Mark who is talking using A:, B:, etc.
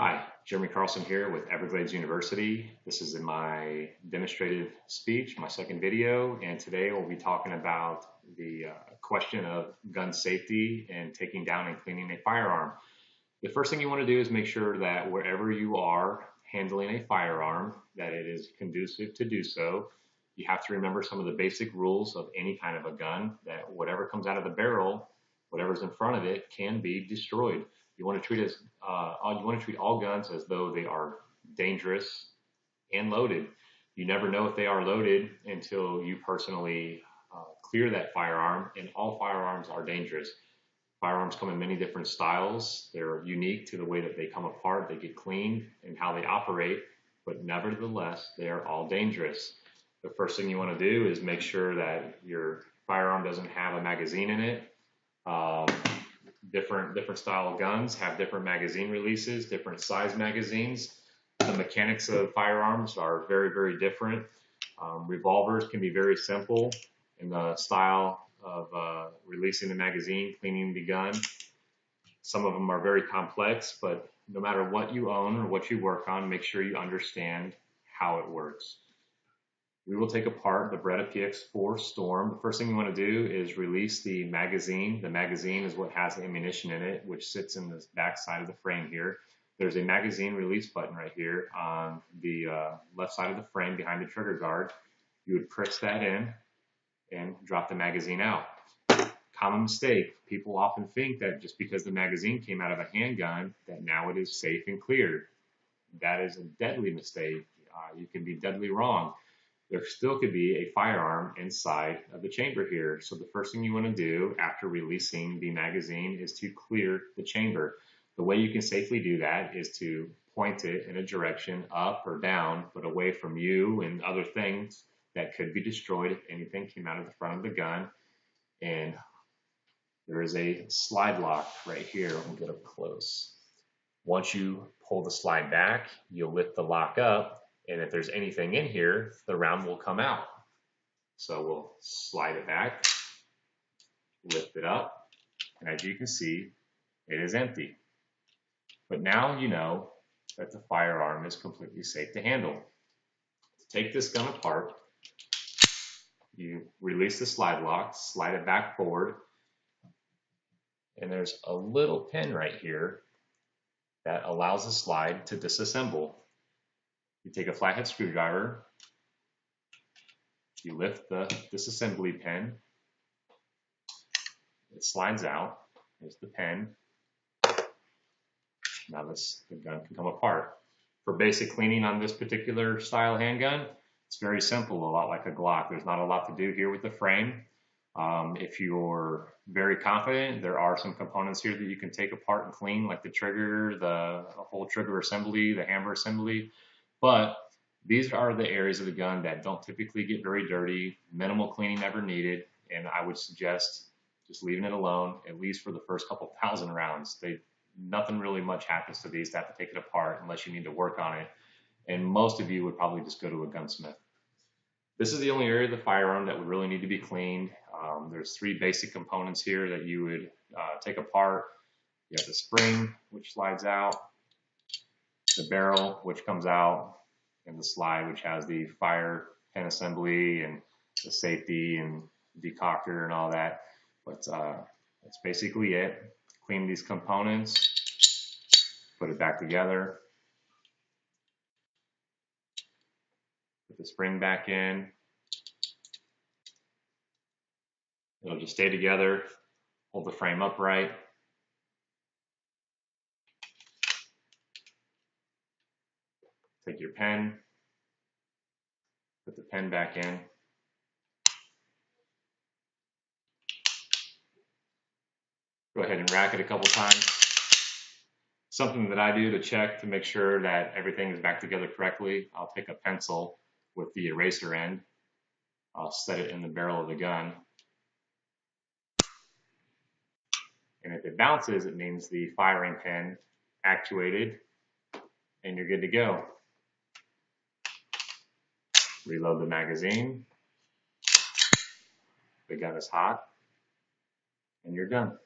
A: Hi, Jeremy Carlson here with Everglades University. This is in my demonstrative speech, my second video, and today we'll be talking about the question of gun safety and taking down and cleaning a firearm. The first thing you want to do is make sure that wherever you are handling a firearm, that it is conducive to do so. You have to remember some of the basic rules of any kind of a gun, that whatever comes out of the barrel, whatever's in front of it, can be destroyed. You want to treat all guns as though they are dangerous and loaded. You never know if they are loaded until you personally clear that firearm, and all firearms are dangerous. Firearms come in many different styles. They're unique to the way that they come apart, they get cleaned, and how they operate, but nevertheless, they are all dangerous. The first thing you want to do is make sure that your firearm doesn't have a magazine in it. Different style of guns have different magazine releases, different size magazines. The mechanics of firearms are very, very different. Revolvers can be very simple in the style of releasing the magazine, cleaning the gun. Some of them are very complex, but no matter what you own or what you work on, make sure you understand how it works. We will take apart the Beretta PX4 Storm. The first thing you want to do is release the magazine. The magazine is what has the ammunition in it, which sits in the back side of the frame here. There's a magazine release button right here on the left side of the frame behind the trigger guard. You would press that in and drop the magazine out. Common mistake. People often think that just because the magazine came out of a handgun, that now it is safe and cleared. That is a deadly mistake. You can be deadly wrong. There still could be a firearm inside of the chamber here. So the first thing you want to do after releasing the magazine is to clear the chamber. The way you can safely do that is to point it in a direction up or down, but away from you and other things that could be destroyed if anything came out of the front of the gun. And there is a slide lock right here. We'll get up close. Once you pull the slide back, you'll lift the lock up. And if there's anything in here, the round will come out. So we'll slide it back, lift it up, and as you can see, it is empty. But now you know that the firearm is completely safe to handle. To take this gun apart, you release the slide lock, slide it back forward, and there's a little pin right here that allows the slide to disassemble. You take a flathead screwdriver, you lift the disassembly pin, it slides out, there's the pin. Now the gun can come apart. For basic cleaning on this particular style handgun, it's very simple, a lot like a Glock. There's not a lot to do here with the frame. If you're very confident, there are some components here that you can take apart and clean, like the trigger, the whole trigger assembly, the hammer assembly. But these are the areas of the gun that don't typically get very dirty, minimal cleaning ever needed, and I would suggest just leaving it alone, at least for the first couple thousand rounds. Nothing really much happens to these to have to take it apart unless you need to work on it, and most of you would probably just go to a gunsmith. This is the only area of the firearm that would really need to be cleaned. There's three basic components here that you would take apart. You have the spring, which slides out, the barrel, which comes out, and the slide, which has the fire pin assembly and the safety and decoctor and all that. But that's basically it. Clean these components, put it back together, put the spring back in. It'll just stay together, hold the frame upright. Take your pen, put the pen back in. Go ahead and rack it a couple times. Something that I do to check to make sure that everything is back together correctly, I'll take a pencil with the eraser end. I'll set it in the barrel of the gun. And if it bounces, it means the firing pin actuated and you're good to go. Reload the magazine. The gun is hot, and you're done.